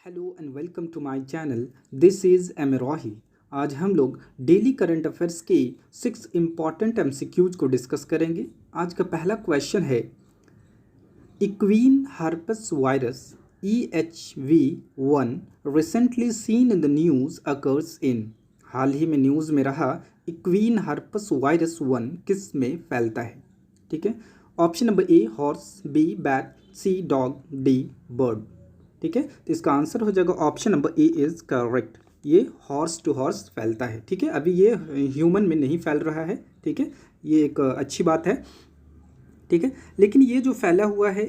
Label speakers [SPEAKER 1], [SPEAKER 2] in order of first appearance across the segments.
[SPEAKER 1] Hello and welcome to my channel. This is Amrohi. आज हम लोग डेली करंट अफेयर्स के 6 इम्पॉर्टेंट एमसीक्यूज को डिस्कस करेंगे। आज का पहला क्वेश्चन है, equine herpes virus EHV1 recently seen in the news occurs in. हाल ही में न्यूज़ में रहा इक्वीन हर्पस वायरस 1 किस में फैलता है? ठीक है। Option number A horse, B bat, C dog, D bird. ठीक है, तो इसका आंसर हो जाएगा option number A is correct. ये हॉर्स टू हॉर्स फैलता है। ठीक है, अभी ये ह्यूमन में नहीं फैल रहा है। ठीक है, ये एक अच्छी बात है। ठीक है, लेकिन ये जो फैला हुआ है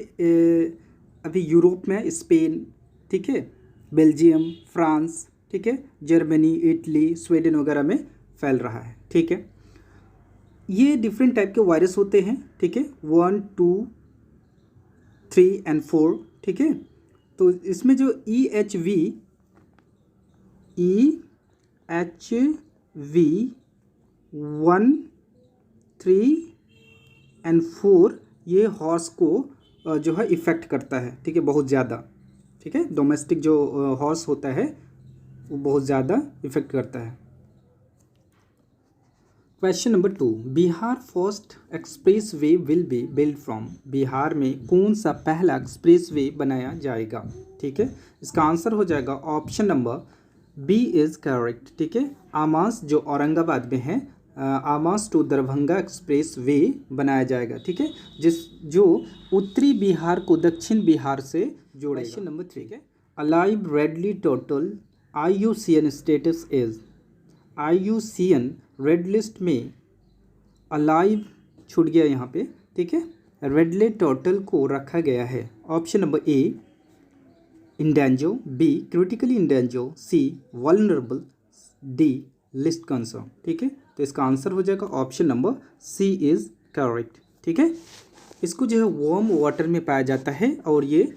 [SPEAKER 1] अभी यूरोप में, स्पेन, ठीक है, बेल्जियम, फ्रांस, ठीक है, जर्मनी, इटली, स्वीडन वगैरह में फैल रहा है। ठीक है, ये डिफरेंट टाइप के वायरस होते हैं। ठीक है, 1, 2, 3 एंड 4। ठीक है, तो इसमें जो EHV1, 3 एंड 4 ये हॉर्स को जो है इफ़ेक्ट करता है। ठीक है, बहुत ज़्यादा। ठीक है, डोमेस्टिक जो हॉर्स होता है वो बहुत ज़्यादा इफ़ेक्ट करता है। Question number 2, Bihar first express way will be build from. Bihar में कौन सा पहला एक्सप्रेस वे बनाया जाएगा? ठीक है, इसका आंसर हो जाएगा option number B is correct. ठीक है, आमास जो औरंगाबाद में है, Amas to Darbhanga expressway बनाया जाएगा। ठीक है, जो उत्तरी बिहार को दक्षिण बिहार से जोड़ेगा। क्वेश्चन नंबर 3 है, olive Ridley turtle IUCN status is. IUCN red list में अलाइव छूट गया यहाँ पे। ठीक है, रेड लिस्ट टोटल को रखा गया है। Option number A endangered, B critically endangered, C vulnerable, D least concern. ठीक है, तो इसका आंसर हो जाएगा option number C is correct. ठीक है, इसको जो है वार्म वाटर में पाया जाता है और ये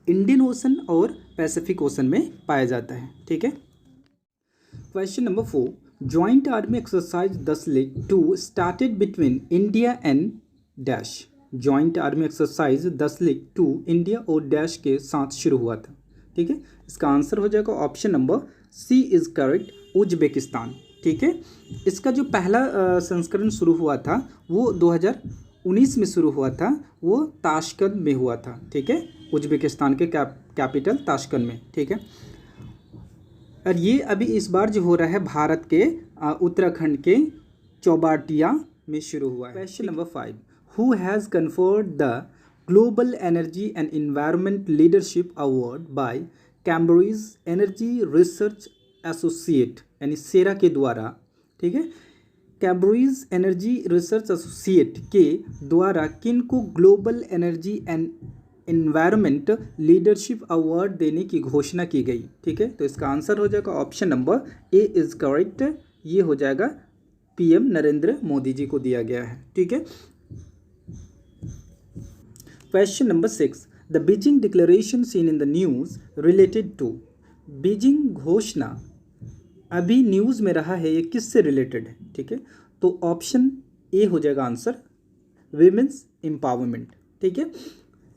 [SPEAKER 1] इंडियन ओशन और पैसिफिक ओशन में पाया जाता है। ठीक है, question number 4, joint army exercise 10 started between India and dash. Joint army exercise 10 India और डैश के साथ शुरू हुआ था। ठीक है, इसका आंसर हो जाएगा option number C is correct, Uzbekistan. ठीक है, इसका जो पहला संस्करण शुरू हुआ था वो 2019 में शुरू हुआ था। वो ताशकंद में हुआ था। ठीक है, उज्बेकिस्तान के कैपिटल ताशकंद में। ठीक है, और ये अभी इस बार जो हो रहा है भारत के उत्तराखंड के चौबाटिया में शुरू हुआ है। Question number 5, who has conferred the global energy and environment leadership award by Cambridge energy research associate, यानी सेरा के द्वारा। ठीक है, कैम्ब्रिज एनर्जी रिसर्च एसोसिएट के द्वारा किन को global energy and environment leadership award देने की घोषणा की गई? ठीक है, तो इसका आंसर हो जाएगा option number A is correct. ये हो जाएगा PM नरेंद्र मोदी जी को दिया गया है। ठीक है, question number 6, the Beijing declaration seen in the news related to. Beijing घोषणा अभी न्यूज़ में रहा है, ये किससे रिलेटेड है? ठीक है, तो ऑप्शन ए हो जाएगा आंसर, विमेंस एम्पावरमेंट। ठीक है,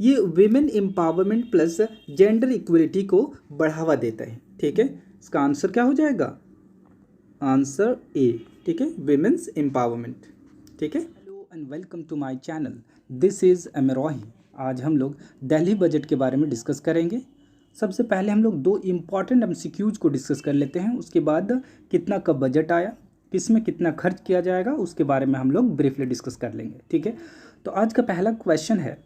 [SPEAKER 1] ये women empowerment plus gender equality को बढ़ावा देता है। ठीक है, इसका आंसर क्या हो जाएगा? Answer A. ठीक है, विमेंस एम्पावरमेंट। ठीक है, hello and welcome to my channel. This is Amrohi. आज हम लोग दिल्ली बजट के बारे में डिस्कस करेंगे। सबसे पहले हम लोग 2 इम्पॉर्टेंट MCQs को डिस्कस कर लेते हैं। उसके बाद कितना का बजट आया, किस में कितना खर्च किया जाएगा, उसके बारे में हम लोग ब्रीफली डिस्कस कर लेंगे। ठीक है, तो आज का पहला क्वेश्चन है,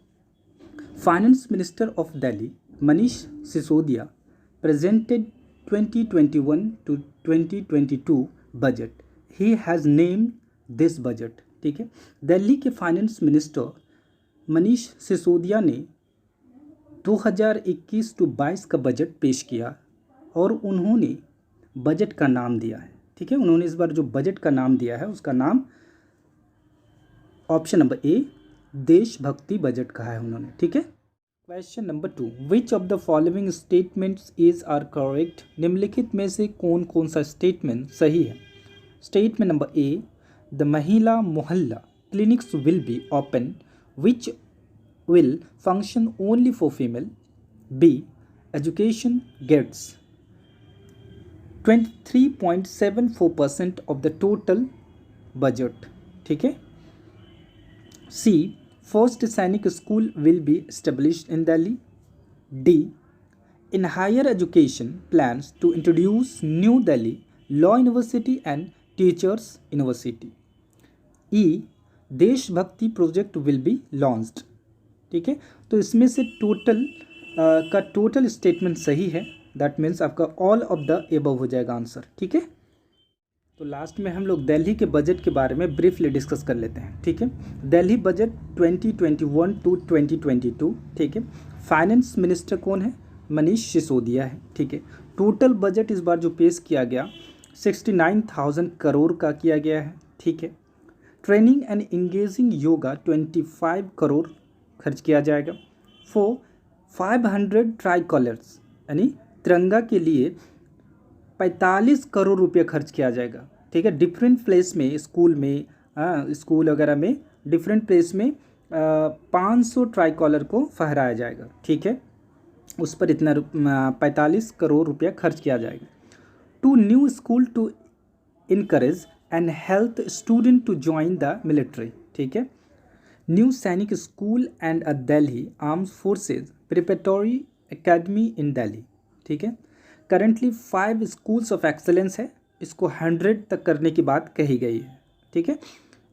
[SPEAKER 1] finance minister of Delhi Manish Sisodia presented 2021 to 2022 budget. He has named this budget. ठीक है, दिल्ली के फाइनेंस मिनिस्टर मनीष सिसोदिया ने 2021 to 22 का बजट पेश किया और उन्होंने बजट का नाम दिया है। ठीक है, उन्होंने इस बार जो बजट का नाम दिया है उसका नाम ऑप्शन नंबर ए देशभक्ति बजट कहा है उन्होंने। ठीक है, question number 2, which of the following statements is are correct. निम्नलिखित में से कौन कौन सा स्टेटमेंट सही है? स्टेटमेंट नंबर ए, द महिला मोहल्ला clinics will be open which will function only for female. B, education gets 23.74% of the total budget. ठीक है. C. First Sainik school will be established in Delhi. D. In higher education plans to introduce New Delhi Law University and Teachers University. E. देशभक्ति project will be launched. ठीक है. तो इसमें से total statement सही है. दैट मीन्स आपका all of the above हो जाएगा आंसर. ठीक है. तो लास्ट में हम लोग दिल्ली के बजट के बारे में ब्रीफली डिस्कस कर लेते हैं. ठीक है. Delhi budget 2021 to 2022. ठीक है. फाइनेंस मिनिस्टर कौन है? मनीष सिसोदिया है. ठीक है. टोटल बजट इस बार जो पेश किया गया 69,000 करोड़ का किया गया है. ठीक है. Training and engaging yoga 25 crore खर्च किया जाएगा. फॉर 500 ट्राई कलर्स यानी तिरंगा के लिए 45 करोड़ रुपये खर्च किया जाएगा. ठीक है. डिफरेंट प्लेस में स्कूल वगैरह में डिफरेंट प्लेस में 500 ट्राई कॉलर को फहराया जाएगा. ठीक है. उस पर इतना 45 करोड़ रुपया खर्च किया जाएगा. Two new school to encourage and health student to join the military. ठीक है. New Sainik school and a Delhi armed forces preparatory academy in Delhi. ठीक है. करंटली 5 स्कूल्स ऑफ एक्सेलेंस है. इसको 100 तक करने की बात कही गई है. ठीक है.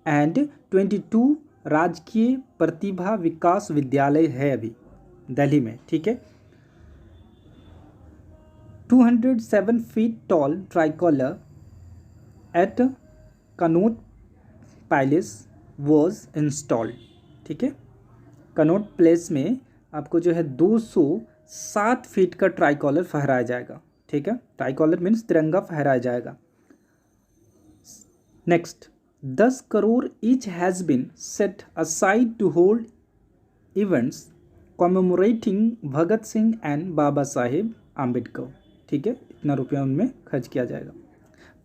[SPEAKER 1] एंड 22 राजकीय प्रतिभा विकास विद्यालय है अभी दिल्ली में. ठीक है. 207 feet tall tricolour at Connaught Place was installed. ठीक है. कनॉट प्लेस में आपको जो है 207 फीट का ट्राइकॉलर फहराया जाएगा. ठीक है. ट्राइकॉलर मीन्स तिरंगा फहराया जाएगा. Next 10 crore each has been set aside to hold events commemorating Bhagat Singh and Baba Saheb Ambedkar. ठीक है. इतना रुपया उनमें खर्च किया जाएगा.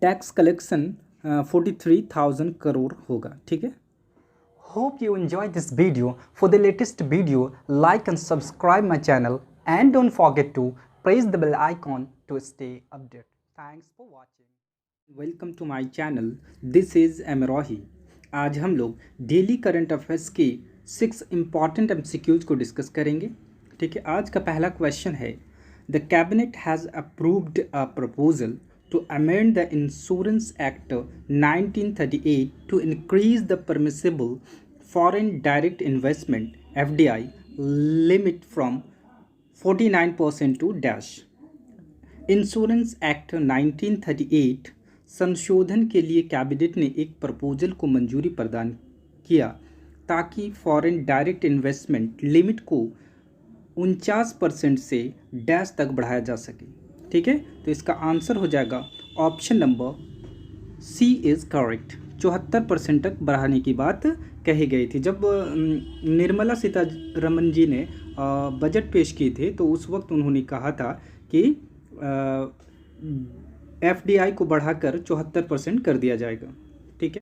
[SPEAKER 1] टैक्स कलेक्शन 43,000 करोड़ होगा. ठीक है. Hope you enjoyed this video. For the latest video, like and subscribe my channel and don't forget to press the bell icon to stay updated. Thanks for watching. Welcome to my channel. This is Amrohi. आज हम लोग daily current affairs के 6 important MCQs को discuss करेंगे. ठीक है. आज का पहला क्वेश्चन है the cabinet has approved a proposal to amend the Insurance Act 1938 to increase the permissible foreign direct investment FDI limit from 49% to dash. Insurance act 1938 संशोधन के लिए कैबिनेट ने एक प्रपोजल को मंजूरी प्रदान किया ताकि फॉरेन डायरेक्ट इन्वेस्टमेंट लिमिट को 49% से डैश तक बढ़ाया जा सके. ठीक है. तो इसका आंसर हो जाएगा option number C is correct. 74% तक बढ़ाने की बात कही गई थी. जब निर्मला सीतारमन जी ने बजट पेश किए थे तो उस वक्त उन्होंने कहा था कि FDI को बढ़ाकर 74% कर दिया जाएगा. ठीक है.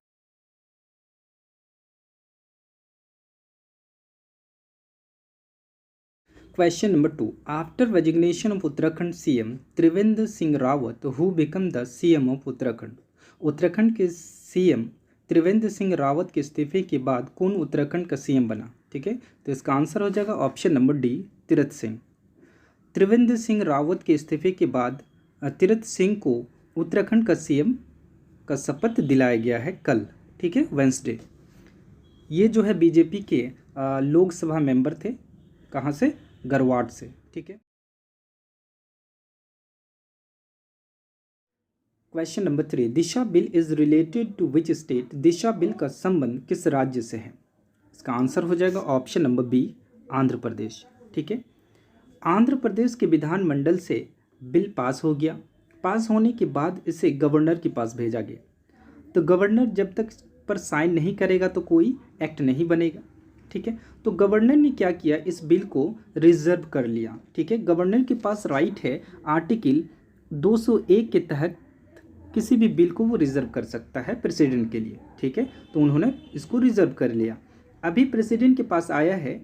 [SPEAKER 1] Question number 2. After resignation of Uttarakhand CM Trivendra Singh Rawat, who became the CM of Uttarakhand? Uttarakhand के CM त्रिवेंद्र सिंह रावत के इस्तीफे के बाद कौन उत्तराखंड का CM बना? ठीक है. तो इसका आंसर हो जाएगा option number D Tirath Singh. Trivendra Singh Rawat के इस्तीफे के बाद तीरथ सिंह को उत्तराखंड का CM का शपथ दिलाया गया है कल. ठीक है. वेंसडे. ये जो है BJP के लोकसभा मेंबर थे. कहाँ से? गरवाड़ से. ठीक है. Question number 3. Disha bill is related to which state? Disha bill का संबंध किस राज्य से है? इसका आंसर हो जाएगा option number B Andhra Pradesh. ठीक है. आंध्र प्रदेश के विधानमंडल से बिल पास हो गया. पास होने के बाद इसे गवर्नर के पास भेजा गया. तो गवर्नर जब तक पर साइन नहीं करेगा तो कोई एक्ट नहीं बनेगा. ठीक है. तो गवर्नर ने क्या किया, इस बिल को रिजर्व कर लिया. ठीक है. गवर्नर के पास राइट है आर्टिकल 201 के तहत किसी भी बिल को वो रिजर्व कर सकता है प्रेसिडेंट के लिए. ठीक है. तो उन्होंने इसको रिजर्व कर लिया. अभी प्रेसिडेंट के पास आया है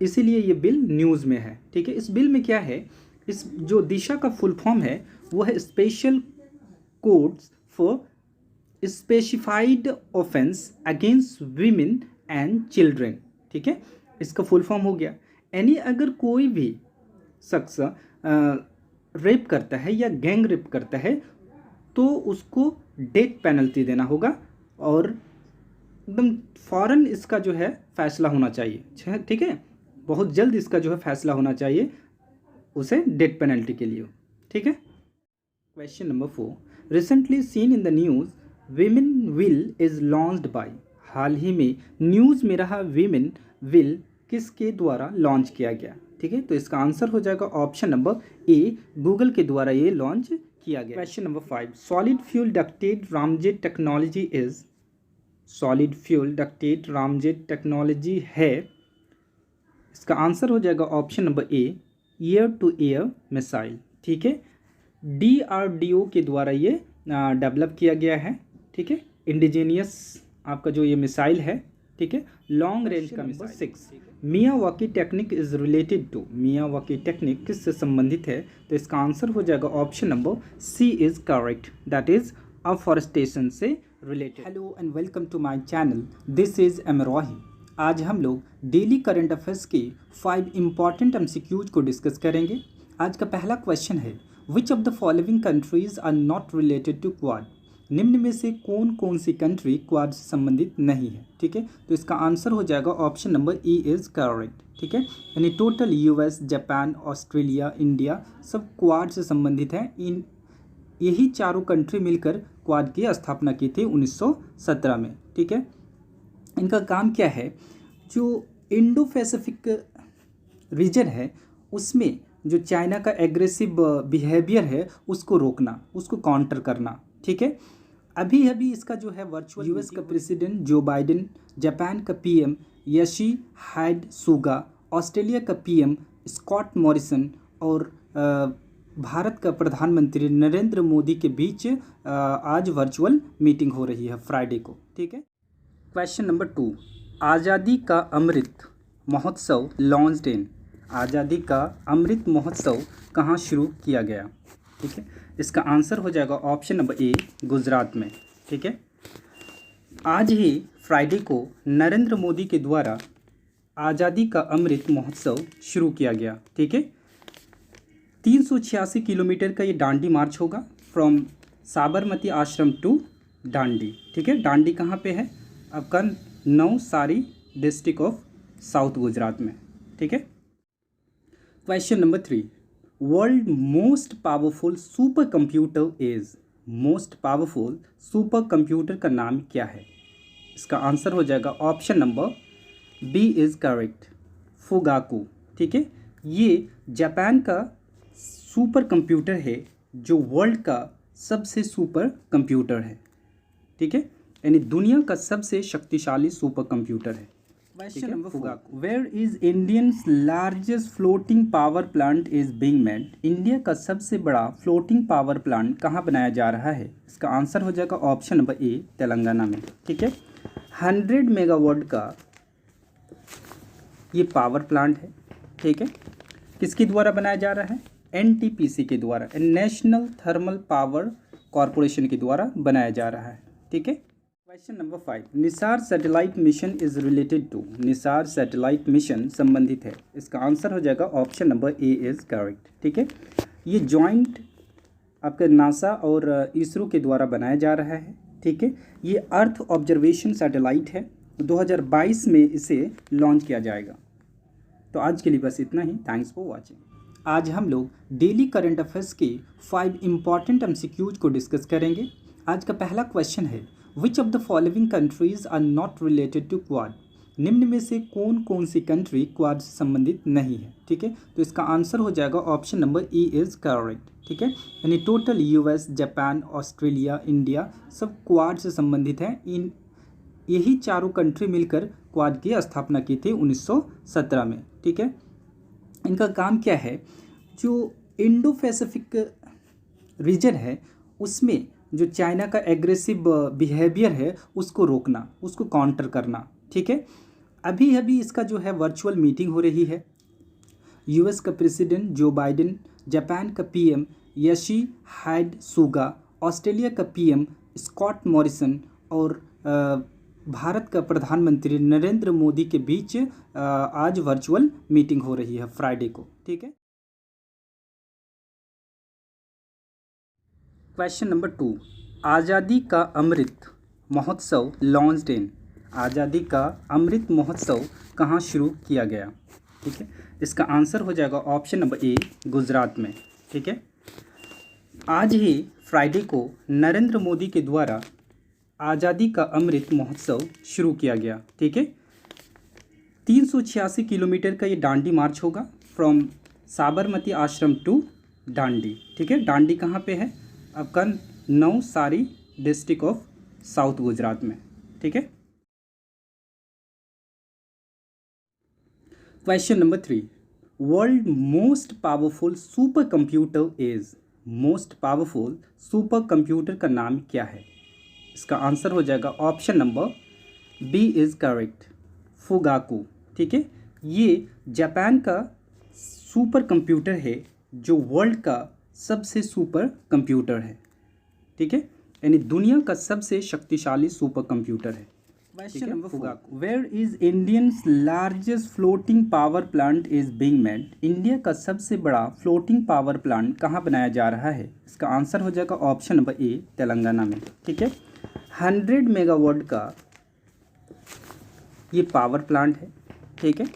[SPEAKER 1] इसीलिए ये बिल न्यूज़ में है। ठीक है, इस बिल में क्या है, इस जो दिशा का फुल फॉर्म है वो है special codes for specified offence against women and children. ठीक है, इसका फुल फॉर्म हो गया यानी अगर कोई भी शख्स रेप करता है या गैंग रेप करता है तो उसको डेथ पेनल्टी देना होगा और एकदम फ़ौरन इसका जो है फैसला होना चाहिए। ठीक है, बहुत जल्द इसका जो है फैसला होना चाहिए उसे डेथ पेनल्टी के लिए। ठीक है, question number 4, recently seen in the news women will is launched by. हाल ही में न्यूज़ में रहा विमेन विल किसके द्वारा लॉन्च किया गया। ठीक है, तो इसका आंसर हो जाएगा ऑप्शन नंबर ए, गूगल के द्वारा ये लॉन्च किया गया। Question number 5, solid fuel ducted ramjet technology is. Solid fuel ducted ramjet technology है, इसका आंसर हो जाएगा option number A, air to air missile. ठीक है, DRDO के द्वारा ये डेवलप किया गया है। ठीक है, इंडिजीनियस आपका जो ये मिसाइल है। ठीक है, लॉन्ग रेंज का missile. 6, Miyawaki technique is related to. Miyawaki technique किससे संबंधित है, तो इसका आंसर हो जाएगा option number C is correct, that is afforestation से related. Hello and welcome to my channel, this is Amrohi. आज हम लोग डेली करंट अफेयर्स के 5 इंपॉर्टेंट MCQs को डिस्कस करेंगे। आज का पहला क्वेश्चन है, which of the following countries are not related to Quad. निम्न में से कौन कौन सी कंट्री क्वाड से संबंधित नहीं है। ठीक है, तो इसका आंसर हो जाएगा option number E is correct. ठीक है, यानी total US, Japan, Australia, India सब क्वाड से संबंधित हैं। इन यही चारों कंट्री मिलकर क्वाड की स्थापना की थी 1917 में। ठीक है, इनका काम क्या है, जो इंडो पैसिफिक रीजन है उसमें जो चाइना का एग्रेसिव बिहेवियर है उसको रोकना, उसको काउंटर करना। ठीक है, अभी अभी इसका जो है वर्चुअल US का प्रेसिडेंट जो बाइडेन, जापान का PM योशिहाइडे सुगा, ऑस्ट्रेलिया का PM स्कॉट मॉरिसन और भारत का प्रधानमंत्री नरेंद्र मोदी के बीच आज वर्चुअल मीटिंग हो रही है फ्राइडे को। ठीक है, क्वेश्चन नंबर 2, आज़ादी का अमृत महोत्सव लॉन्च्ड इन। आज़ादी का अमृत महोत्सव कहाँ शुरू किया गया। ठीक है, इसका आंसर हो जाएगा ऑप्शन नंबर ए, गुजरात में। ठीक है, आज ही फ्राइडे को नरेंद्र मोदी के द्वारा आज़ादी का अमृत महोत्सव शुरू किया गया। ठीक है, 386 किलोमीटर का ये दांडी मार्च होगा फ्रॉम साबरमती आश्रम टू दांडी। ठीक है, दांडी कहाँ पे है, आपका Navsari district of south Gujarat में। ठीक है, question number 3, world most powerful super computer is. Most powerful super computer का नाम क्या है, इसका आंसर हो जाएगा option number B is correct, Fugaku. ठीक है, ये जापान का सुपर कंप्यूटर है जो वर्ल्ड का सबसे सुपर कंप्यूटर है। ठीक है, यानी दुनिया का सबसे शक्तिशाली सुपर कंप्यूटर है। Question number 4, where is Indians largest floating power plant is being made. India का सबसे बड़ा फ्लोटिंग पावर प्लांट कहाँ बनाया जा रहा है, इसका आंसर हो जाएगा ऑप्शन नंबर ए, तेलंगाना में। ठीक है, 100 मेगावाट का ये पावर प्लांट है। ठीक है, किसके द्वारा बनाया जा रहा है, NTPC के द्वारा, नेशनल थर्मल पावर कॉरपोरेशन के द्वारा बनाया जा रहा है। ठीक है, question number 5, NISAR satellite mission is related to. NISAR satellite mission संबंधित है, इसका आंसर हो जाएगा option number A is correct. ठीक है, ये जॉइंट आपका नासा और इसरो के द्वारा बनाया जा रहा है। ठीक है, ये अर्थ ऑब्जर्वेशन सैटेलाइट है, 2022 में इसे लॉन्च किया जाएगा। तो आज के लिए बस इतना ही, थैंक्स फॉर वॉचिंग। आज हम लोग डेली करंट अफेयर्स के 5 इंपॉर्टेंट MCQs को डिस्कस करेंगे। आज का पहला क्वेश्चन है, which of the following countries are not related to Quad. निम्न में से कौन कौन सी कंट्री क्वाड से संबंधित नहीं है। ठीक है, तो इसका आंसर हो जाएगा option number E is correct. ठीक है, यानी total US, Japan, Australia, India सब क्वाड से संबंधित हैं। इन यही चारों कंट्री मिलकर क्वाड की स्थापना की थी 1917 में। ठीक है, इनका काम क्या है, जो इंडो पैसिफिक रीजन है उसमें जो चाइना का एग्रेसिव बिहेवियर है उसको रोकना, उसको काउंटर करना। ठीक है, अभी अभी इसका जो है वर्चुअल मीटिंग हो रही है। यूएस का प्रेसिडेंट जो बाइडेन, जापान का पीएम योशिहाइडे सुगा, ऑस्ट्रेलिया का पीएम स्कॉट मॉरिसन और भारत का प्रधानमंत्री नरेंद्र मोदी के बीच आज वर्चुअल मीटिंग हो रही है फ्राइडे को। ठीक है। क्वेश्चन नंबर 2, आज़ादी का अमृत महोत्सव लॉन्च्ड इन। आज़ादी का अमृत महोत्सव कहाँ शुरू किया गया? ठीक है, इसका आंसर हो जाएगा ऑप्शन नंबर ए, गुजरात में। ठीक है। आज ही फ्राइडे को नरेंद्र मोदी के द्वारा आज़ादी का अमृत महोत्सव शुरू किया गया। ठीक है। 386 किलोमीटर का ये दांडी मार्च होगा फ्रॉम साबरमती आश्रम टू दांडी। ठीक है। दांडी कहाँ पे है? आपका Navsari district of south Gujarat में। ठीक है। Question number 3, world most powerful super computer is. Most powerful super computer का नाम क्या है? इसका आंसर हो जाएगा option number B is correct, Fugaku. ठीक है। ये जापान का सुपर कंप्यूटर है जो वर्ल्ड का सबसे सुपर कंप्यूटर है। ठीक है, यानी दुनिया का सबसे शक्तिशाली सुपर कंप्यूटर है। Question number 4, where is Indians largest floating power plant is being made. India का सबसे बड़ा फ्लोटिंग पावर प्लांट कहाँ बनाया जा रहा है? इसका आंसर हो जाएगा ऑप्शन नंबर ए, तेलंगाना में। ठीक है। 100 मेगावाट का ये पावर प्लांट है। ठीक है।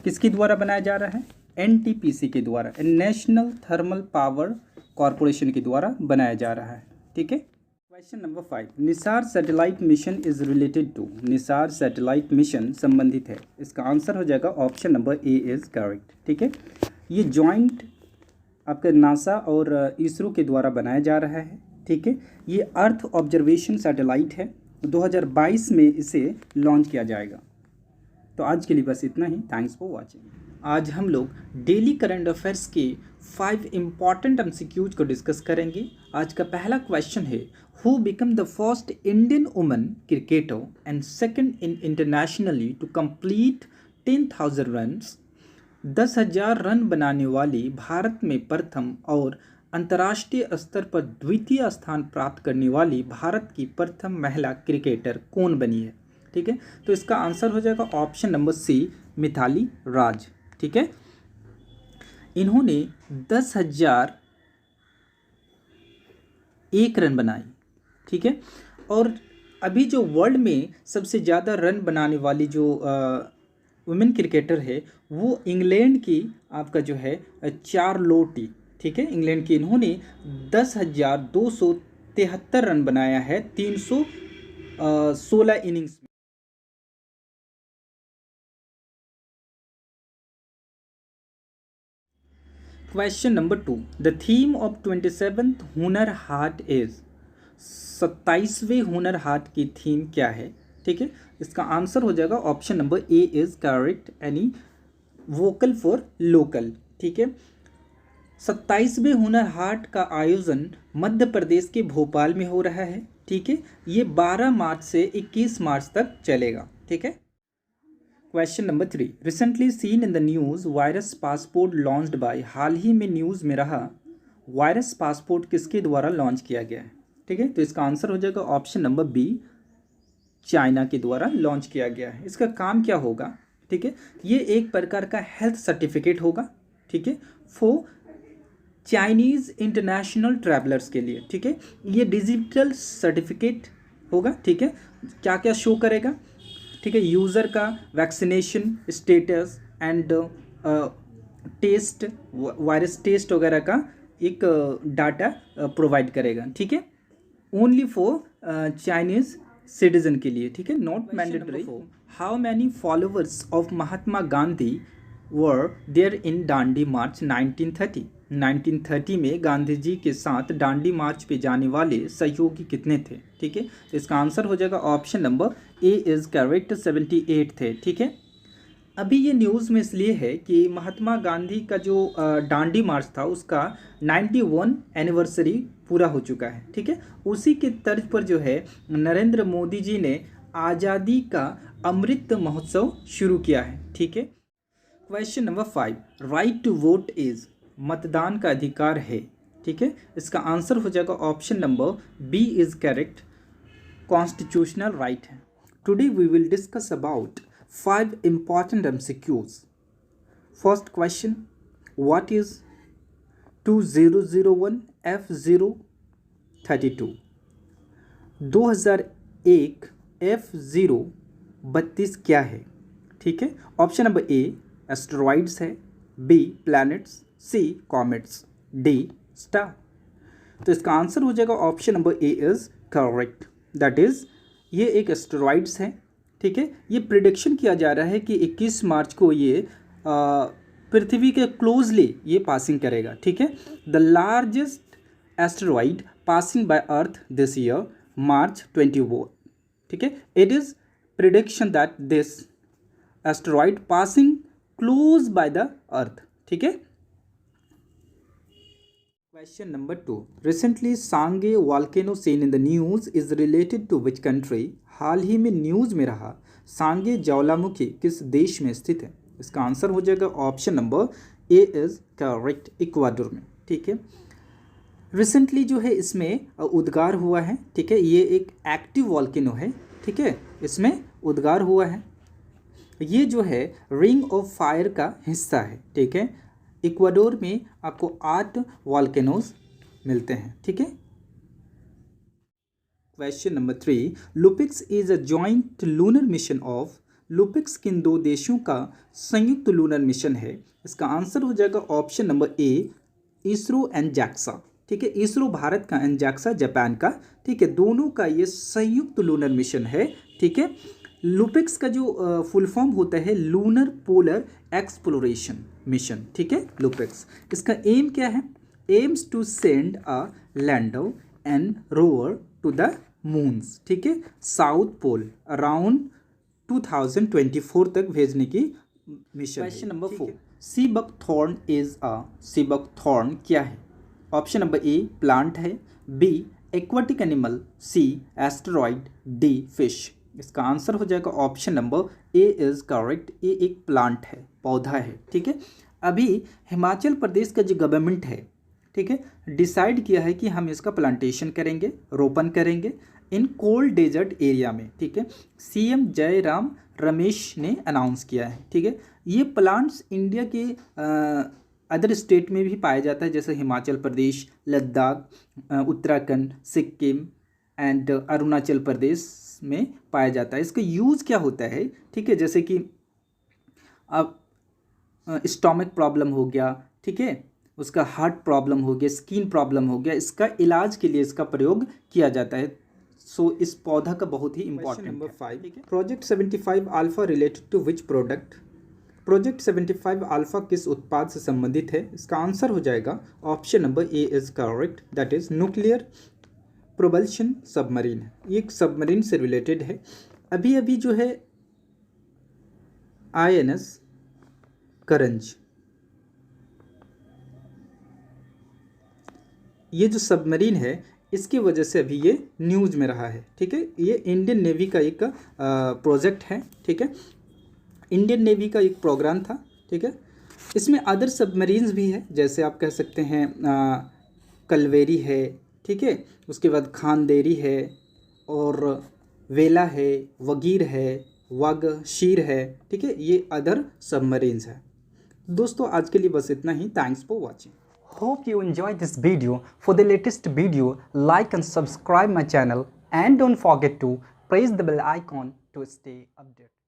[SPEAKER 1] किसके द्वारा बनाया जा रहा है? एनटीपीसी के द्वारा, नेशनल थर्मल पावर कॉरपोरेशन के द्वारा बनाया जा रहा है। ठीक है। Question number 5, NISAR satellite mission is related to. NISAR satellite mission संबंधित है। इसका आंसर हो जाएगा option number A is correct. ठीक है। ये जॉइंट आपके नासा और इसरो के द्वारा बनाया जा रहा है। ठीक है। ये अर्थ ऑब्जर्वेशन सैटेलाइट है। 2022 में इसे लॉन्च किया जाएगा। तो आज के लिए बस इतना ही। Thanks for watching. आज हम लोग डेली करंट अफेयर्स के 5 इम्पॉर्टेंट एमसीक्यूज को डिस्कस करेंगे। आज का पहला क्वेश्चन है, who become the first Indian woman cricketer and second in internationally to complete 10,000 runs. 10,000 run बनाने वाली भारत में प्रथम और अंतर्राष्ट्रीय स्तर पर द्वितीय स्थान प्राप्त करने वाली भारत की प्रथम महिला क्रिकेटर कौन बनी है? ठीक है। तो इसका आंसर हो जाएगा ऑप्शन नंबर सी, मिताली राज। ठीक है। इन्होंने 10,001 रन बनाई। ठीक है। और अभी जो वर्ल्ड में सबसे ज़्यादा रन बनाने वाली जो वुमेन क्रिकेटर है वो इंग्लैंड की आपका जो है चार्लोटी। ठीक है। इंग्लैंड की इन्होंने 10,273 रन बनाया है 316 इनिंग्स में। Question number 2, the theme of 27th Hunar Haat is. 27वें Hunar Haat की थीम क्या है? ठीक है। इसका आंसर हो जाएगा option number A is correct, यानी वोकल फॉर लोकल। ठीक है। 27वें हुनर हाट का आयोजन मध्य प्रदेश के भोपाल में हो रहा है। ठीक है। ये 12 मार्च से 21 मार्च तक चलेगा। ठीक है। Question number 3, recently seen in the news virus passport launched by. हाल ही में न्यूज़ में रहा वायरस पासपोर्ट किसके द्वारा लॉन्च किया गया है? ठीक है। तो इसका आंसर हो जाएगा ऑप्शन नंबर बी, चाइना के द्वारा लॉन्च किया गया है। इसका काम क्या होगा? ठीक है। ये एक प्रकार का हेल्थ सर्टिफिकेट होगा। ठीक है। फॉर चाइनीज़ इंटरनेशनल ट्रैवलर्स के लिए। ठीक है। ये डिजिटल सर्टिफिकेट होगा। ठीक है। क्या क्या शो करेगा? ठीक है। यूज़र का vaccination status and test, virus test वगैरह का एक डाटा प्रोवाइड करेगा। ठीक है। ओनली फॉर चाइनीज़ सिटीजन के लिए। ठीक है। Not mandatory. How many followers of Mahatma Gandhi were there in Dandi march 1930। 1930 में गांधी जी के साथ दांडी मार्च पे जाने वाले सहयोगी कितने थे? ठीक है। तो इसका आंसर हो जाएगा option number A is correct, 78 थे। ठीक है। अभी ये न्यूज़ में इसलिए है कि महात्मा गांधी का जो दांडी मार्च था उसका 91 एनिवर्सरी पूरा हो चुका है। ठीक है। उसी के तर्ज पर जो है नरेंद्र मोदी जी ने आज़ादी का अमृत महोत्सव शुरू किया है। ठीक है। Question number 5, right to vote is, मतदान का अधिकार है। ठीक है, इसका आंसर हो जाएगा option number B is correct, constitutional right है। Today we will discuss about 5 important MCQs. First question, what is 2001 F032? 2001 F032 क्या है? ठीक है, ऑप्शन नंबर ए एस्टेरॉइड्स है, बी प्लैनेट्स, सी कॉमेट्स, डी स्टार। तो इसका आंसर हो जाएगा option number A is correct, that is ये एक एस्टेरॉइड्स है। ठीक है, ये प्रिडिक्शन किया जा रहा है कि 21 मार्च को ये पृथ्वी के क्लोजली ये पासिंग करेगा। ठीक है, the largest asteroid passing by earth this year March 21। ठीक है, it is prediction that this asteroid passing close by the earth. ठीक है। Question number 2, recently Sangay volcano seen in the news is related to which country? हाल ही में news में रहा सांगे ज्वालामुखी किस देश में स्थित है? इसका आंसर हो जाएगा option number A is correct, Ecuador में। ठीक है, रिसेंटली जो है इसमें उद्गार हुआ है। ठीक है, ये एक एक्टिव वॉल्केनो है। ठीक है, इसमें उद्गार हुआ है। ये जो है रिंग ऑफ फायर का हिस्सा है। ठीक है, इक्वाडोर में आपको 8 वॉल्केनोज मिलते हैं। ठीक है। Question number 3, LUPEX is a joint lunar mission of, LUPEX किन 2 देशों का संयुक्त लूनर मिशन है? इसका आंसर हो जाएगा option number A ISRO and JAXA. ठीक है, इसरो भारत का एंड जैक्सा जापान का। ठीक है, दोनों का ये संयुक्त लूनर मिशन है। ठीक है, लुपिक्स का जो फुल फॉर्म होता है लूनर पोलर एक्सप्लोरेशन मिशन। ठीक है, लुपिक्स इसका एम क्या है? Aims to send a lander and rover to the moons. ठीक है, साउथ पोल अराउंड 2024 तक भेजने की mission. Question number 4, sea buckthorn is a, sea buckthorn क्या है? ऑप्शन नंबर ए प्लांट है, B aquatic animal, C asteroid, D fish. इसका answer हो जाएगा option number A is correct, ये एक प्लांट है, पौधा है। ठीक है, अभी हिमाचल प्रदेश का जो गवर्नमेंट है, ठीक है, डिसाइड किया है कि हम इसका प्लांटेशन करेंगे, रोपण करेंगे इन कोल्ड डेजर्ट एरिया में। ठीक है, सीएम जयराम रमेश ने अनाउंस किया है। ठीक है, ये प्लांट्स इंडिया के अदर स्टेट में भी पाया जाता है, जैसे हिमाचल प्रदेश, लद्दाख, उत्तराखंड, सिक्किम एंड अरुणाचल प्रदेश में पाया जाता है। इसका यूज़ क्या होता है? ठीक है, जैसे कि अब स्टोमक प्रॉब्लम हो गया, ठीक है, उसका हार्ट प्रॉब्लम हो गया, स्किन प्रॉब्लम हो गया, इसका इलाज के लिए इसका प्रयोग किया जाता है। सो इस पौधा का बहुत ही important. Number 5, project 75 alpha related to which product? Project 75 alpha किस उत्पाद से संबंधित है? इसका आंसर हो जाएगा option number A is correct, that is nuclear propulsion submarine है। ये एक सबमरीन से रिलेटेड है। अभी अभी जो है INS करंज, ये जो सबमरीन है इसकी वजह से अभी ये न्यूज़ में रहा है। ठीक है, ये इंडियन नेवी का एक प्रोजेक्ट है। ठीक है, इंडियन नेवी का एक प्रोग्राम था। ठीक है, इसमें अदर सबमरीन्स भी है, जैसे आप कह सकते हैं कलवेरी है, ठीक है, उसके बाद खानदेरी है और वेला है, वगीर है, वग शीर है। ठीक है, ये अदर सबमरीन्स है। दोस्तों आज के लिए बस इतना ही। Thanks for watching.
[SPEAKER 2] Hope you enjoyed this video. For the latest video, like and subscribe my channel and don't forget to press the bell icon to stay updated.